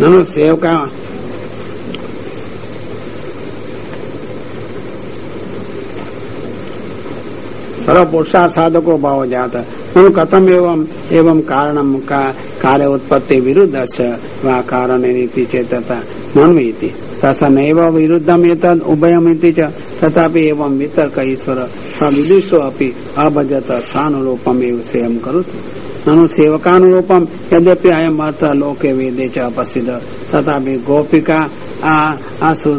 ननु सेवका सर्व पुरुषार्थ साधको भाव जाता ननु कथम एवं कारणम का कार्य उत्पत्ति विरुद्ध वा कारण चेतता मन्वीति तथा नैव विरुद्धम एतद् उभयमिति च तथापि एवं वितर्क ईश्वर सविदुषो अपि अभजत स्थानुरूपमेव सेयं करोति ननु सेवकानुरूपम यद्यपि अयम अर्थ लोके वेदे च अपसिद्ध तथापि गोपिका आसु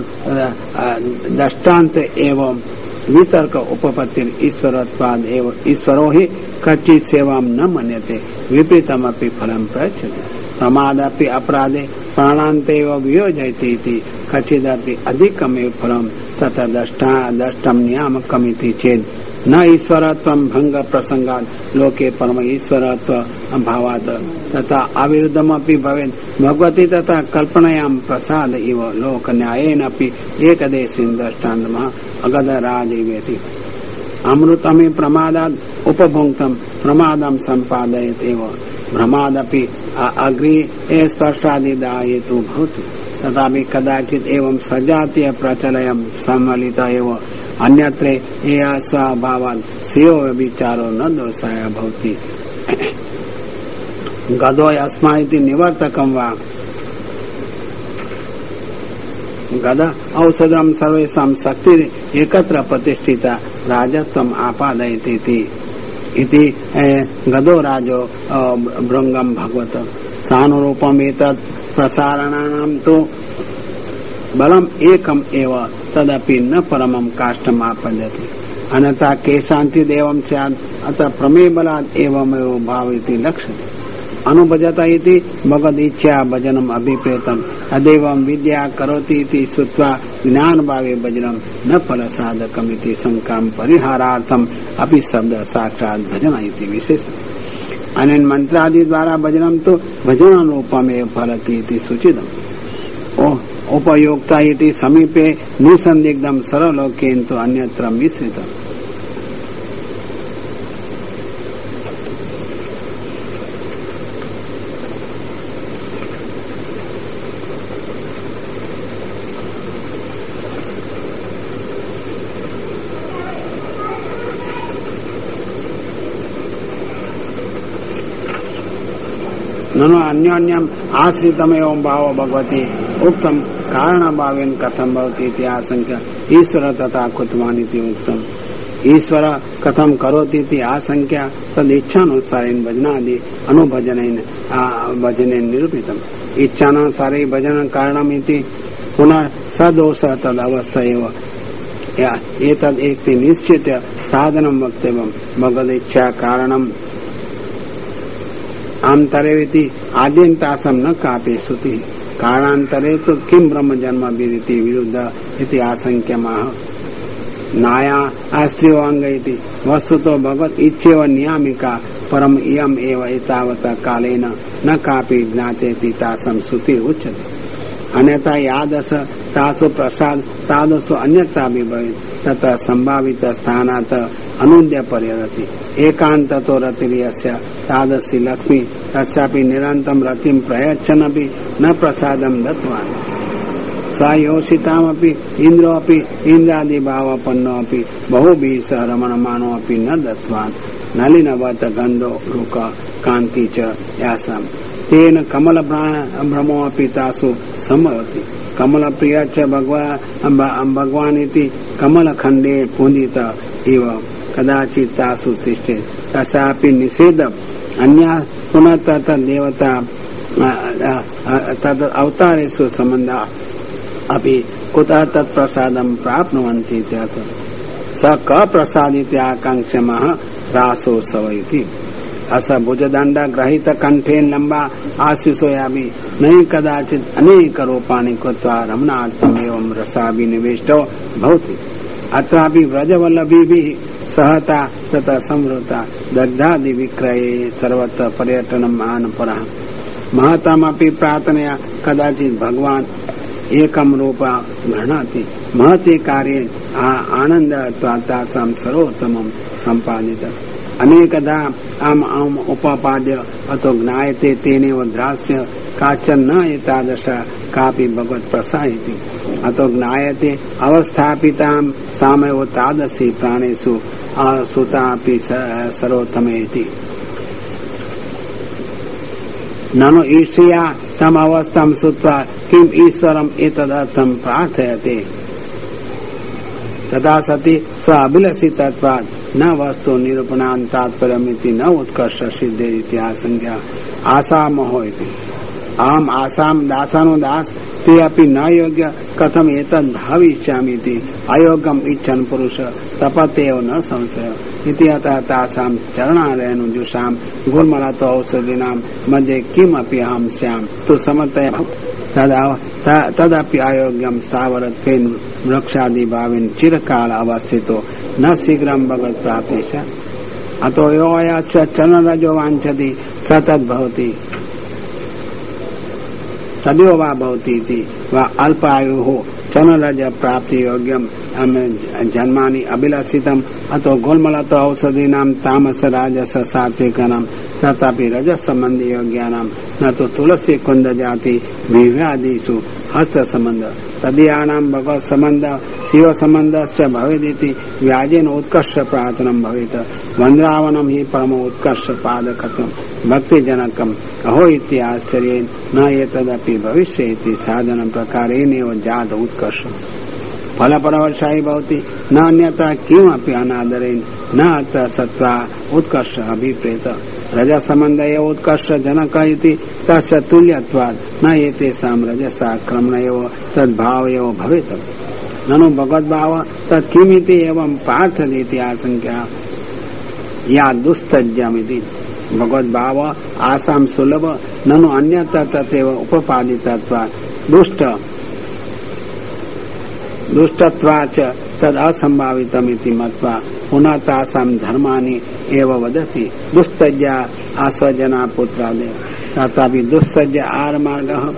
दृष्टान्त एवं वितर्क उपपत्तिर ईश्वरत्वाद एवं ईश्वरो ही कच्चित् सेवां न मन्यते विपरीतमपि फलं प्रयच्छति प्रमादापि अपराधे प्राणान्तेव वियोजयति इति कच्चिदपि अधिकमेव फलं तथा दष्टं नियामकमिति चेत् न ईश्वरत्वं भंग प्रसंगात् लोके परम ईश्वरत्व भावात् तथा अविरुद्धमपि भवेत् भगवती तथा कल्पनायां प्रसाद इव लोक न्यायेनापि एकदेशेन दृष्टान्तमः अगधराजैवेति अमृतमे प्रमादात् उपभुङ्क्तं प्रमादं सम्पादयेत् एव भ्रमादपि अग्रे स्पर्शादिदायेतु भवति तथापि कदाचित् एवं सजातीय प्रचलयं सम्मिलित एव अन्यत्र एव स्वभावात् स्यो विचारो न दोषाय भवति गदो अस्मा इति निवर्तकं वा गद औषधं सर्वेषां शक्ति एकत्र प्रतिष्ठिता राजत्वम् आपादयति इति गदो राजो भृंगम भगवत सानुरूपम एतत् प्रसारणानां तो बलम एकम एव तदपि न परमं काष्ठम् आपद्यते अन्यथा केशान्ति देवं स्यात् अतः प्रमेय बलात् एवमेव भावयति लक्ष्यते अनुभजता इति भगवदीच्छया भजनम् अभिप्रेतम् अदेवं विद्या करोति इति श्रुत्वा ज्ञान भावे भजनं न फल साधकमिति शंकां परिहारार्थम् अपि शब्द साक्षात् भजन इति विशेषः अनेन मंत्रादि द्वारा भजनं तो भजनानुरूपमेव फलति इति सूचितम् उपयोक्ता इति समीपे निसंदिग्धं सरलोकेन्तु अन्यत्र मिश्रितम् ननु अन्योन्यम आश्रितमेव भाव भगवती उक्तम कारण भावेन कथम भवति इति आशंका ईश्वर तथा कुतवानिति उक्तम ईश्वर कथम करोति इति आशंका तद इच्छानुसारेण भजनादि अनुभजनेन भजनेन निरूपितम इच्छानुसारे भजन कारणमिति पुनः सदोष तद अवस्था एव एतद् एकति निश्चित्य साधनं वक्तव्यं भगवदिच्छा कारणम् आंतरेति आद्यन्तासं न कापि श्रुति कारणांतरे तो किम ब्रह्म जन्म विरिति विरुद्ध इति आशंक्यमाह नाया आस्त्रियोऽंग इति वस्तुतो भगवत इच्छेव नियामिका परम इयम एव एतावत कालेन न कापि ज्ञातेति तासं श्रुति उच्यते अन्यथा यादस तासु प्रसाद तादसु अन्यथा भी भवेत् तथा संभावित स्थानात् अनुद्य पर्यरति एकांततो रतिर्यस्य तादसी लक्ष्मी तस्यापि निरंतरं रतिं प्रयच्छन्नपि न प्रसादं दत्तवान् स्वायोषितामपि इन्द्रोऽपि इन्द्रादिभावापन्नोऽपि बहुभिः सह रमणमानोऽपि न दत्तवान् नलिनवत् गन्धो रुक कान्ति च यासाम् तेन कमल भ्रमोऽपि तासु सम्भवति कमल प्रिय च भगवान् इति कमलखण्डे पूजित इव कदाचित् तासु तिष्ठेत् तस्यापि निषेध अन्या पुनः तत् देवता तत् अवतारेषु सम्बन्धा अपि कुतः तत् प्रसादं प्राप्नुवन्ति इत्यर्थः स क प्रसादित आकांक्षमः रासोत्सव इति अस भुजदंड ग्रहित कंठेन लंबा आशीषोयापि नहीं कदाचित् अनेक रूपाणि कृत्वा रमणार्थम् एवं रसाभिनिवेष्टो भवति अत्रापि व्रजवल्लभीभिः सहता तथा संवृता दग्धादि विक्रये सर्वत्र पर्यटनम् आनपरः महतामपि प्रार्थनया कदाचित् भगवान् एकं रूपा गृह्णाति महते कार्ये आनन्दत्वातासां सर्वोत्तमं सम्पादित अनेकदा आम उपापाद्य अतो ज्ञायते तेनेव द्रास्य काचन न एतादृश कापि भगवत् प्रसादिति अतो ज्ञायते अवस्थापितां सामयो तादृशी प्राणेषु सुतापि सर्वोत्तमेति ननु ईर्ष्या तम अवस्थां श्रुत्वा किम ईश्वरम् एतदर्थं प्रार्थयते तथा सति स्व अभिलषितत्वात् न वस्तु निरूपणान् तात्पर्यमिति न उत्कर्ष सिद्धेरिति आशंका आशामोहो इति अहम् आशां दासानुदास ते अपि न योग्य कथम एतद् भाविष्यामीति अयोग्यम् इच्छन् पुरुष तपतेव न संशय इति अतः तासां चरणारयनुजुषां गुरुमलतो औषधीनां मध्ये किमपि अहं स्याम् तु समतया तदपि अयोग्यं स्थावरत्वेन वृक्षादि भावेन चिरकाल अवस्थितो न शीघ्रं भगवत् प्राप्तिश्च अतो यो यस्य चरणरजो वाञ्छति स तद्भवति तदेव वा भवति इति वा अल्पायुः चरणरज प्राप्ति योग्यम् जन्मानि अभिलषितम् अतो गोल्मलतो औषधीनां तामस राजस सात्विकानां तथापि रजस संबंधी योग्यानां न तो तुलसी कुंद जाति विव्यादिषु हस्त संबंध तदीयानां भगवत् संबंध शिव संबंधस्य भवेदिति व्याजेन उत्कर्ष प्रार्थनं भवेत् वन्द्रावनं हि परमो उत्कर्ष पादकत्वं भक्तिजनकम् अहो इति आश्चर्येण न एतदपि भविष्यति साधन प्रकारेणेव जात उत्कर्ष फलपरवशायी भवति न अन्यथा किमपि अनादरेण न अत्र सत्त्वा उत्कर्ष अभिप्रेत रजसंबंध एव उत्कर्ष जनक इति तस्य तुल्यत्वात् न एतेषां रजसा क्रमण एव तद्भाव एव भवेत् ननु भगवद्भाव तत् किमिति एवं पार्थयति आशंका या दुस्तज्यमिति भगवद्भाव आसां सुलभ ननु अन्यथा तथैव उपपादितत्वात् दुष्टत्वाच्च तद् असंभावितमिति मत्वा पुनः तासां धर्माणि एव वदति दुस्तज्या आस्वजना पुत्रादय तथापि दुस्तज्य आर्मार्गः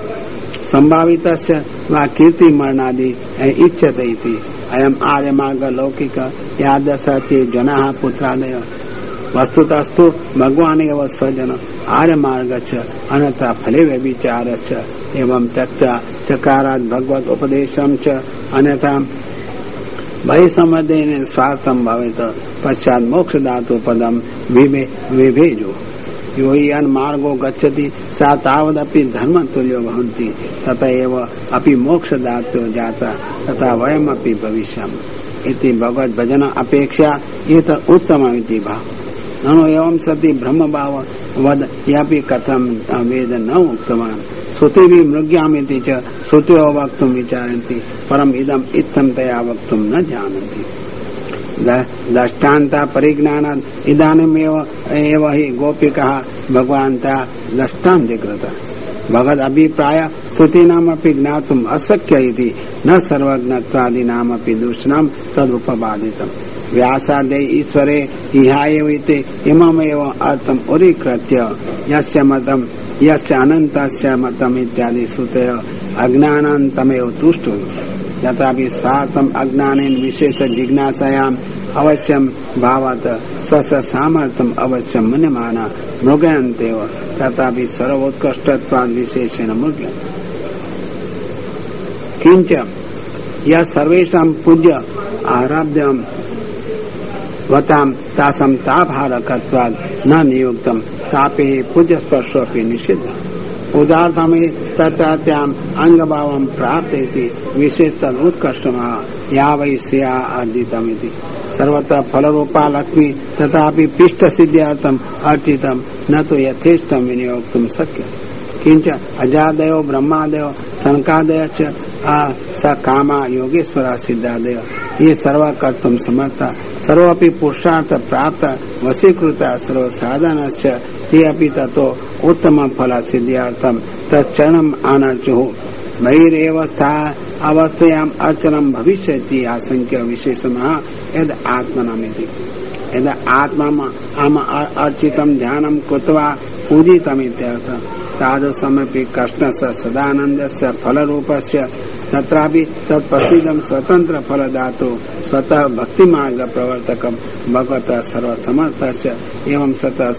संभावितस्य वा कीर्तिमरणादि इच्छते इति अयम् आर्यमार्ग लौकिक यादसति जनाः पुत्रादय वस्तुतस्तु भगवान् एव स्वजन आर्यमार्गश्च अन्यथा फले व्यभिचारश्च एवं त्यक्त्वा चकारात् भगवत् उपदेशं च अन्यथा बहिसम्बद्धेन स्वार्थं भवेत् पश्चात् मोक्षदातु पदं विभेजो यो हि अन्मार्गो गच्छति सा तावदपि धर्मतुल्यो भवन्ति तथा एव अपि मोक्षदातो जाता तथा वयमपि भविष्यामः इति भगवद्भजन अपेक्षा एतत् उत्तममिति भाव ननु एवं सति ब्रह्मभाव वद यापि कथं वेद न उक्तवान् श्रुतिभिः मृग्यामिति च श्रुत्यो वक्तुं विचारन्ति परम् इदम् इत्थं तया वक्तुं न जानन्ति दृष्टान्त परिज्ञानात् इदानीमेव हि गोपिकाः भगवन्तः दृष्टां जिघ्रतः भगवद् अभिप्राय श्रुतीनामपि ज्ञातुम् अशक्य इति न सर्वज्ञत्वादीनामपि दूषणं तदुपबाधितम् व्यासादे ईश्वरे इहायेव इति इममेव अर्थम् उरीकृत्य यस्य मतम् यस्य अनन्तस्य मतम् इत्यादि श्रुतय अज्ञानान्तमेव तुष्टो यथापि स्वार्थम् अज्ञानेन विशेष जिज्ञासायाम् अवश्यं भावात् स्वस्य सामर्थ्यम् अवश्यं मन्यमाना मृगयन्तेव तथापि सर्वोत्कृष्टत्वाद् विशेषेण मृग्यन्ते किञ्च यः सर्वेषां पूज्य आराध्यम् वतां तासां तापहारकत्वाद् न नियुक्तं तापे पूज्यस्पर्शोऽपि निषिद्धः उदार्थमे तत्रात्याम् अंगभावं प्राप्तेति विशेषतः उत्कृष्टमः या वै श्रिया अर्जितमिति सर्वतः फलरूपा लक्ष्मी तथापि पिष्ट सिद्ध्यर्थम् अर्जितं न तु यथेष्टं विनियोक्तुं शक्यते किञ्च अजादयो ब्रह्मादयो सनकादयश्च स कामा योगेश्वरा सिद्धादय ये सर्व कर्तुं समर्था सर्वपि पुरुषार्थ प्राप्त वशीकृत सर्व साधनश्च ते अपि ततो उत्तम फल सिद्ध्यर्थं तच्चरणम् आनर्चुः बहिरेव अवस्थायाम् अर्चनं भविष्यति आशंक्य विशेषणः यद् आत्मनमिति यद् आत्मम् अर्चितं ध्यानं कृत्वा पूजितमित्यर्थः तादृशमपि कृष्णस्य सदानन्दस्य फलरूपस्य तत्रापि तत्प्रसिद्धं स्वतंत्र फलदातु स्वतः भक्तिमार्ग प्रवर्तकं भगवतः सर्वसमर्थस्य एवं सतः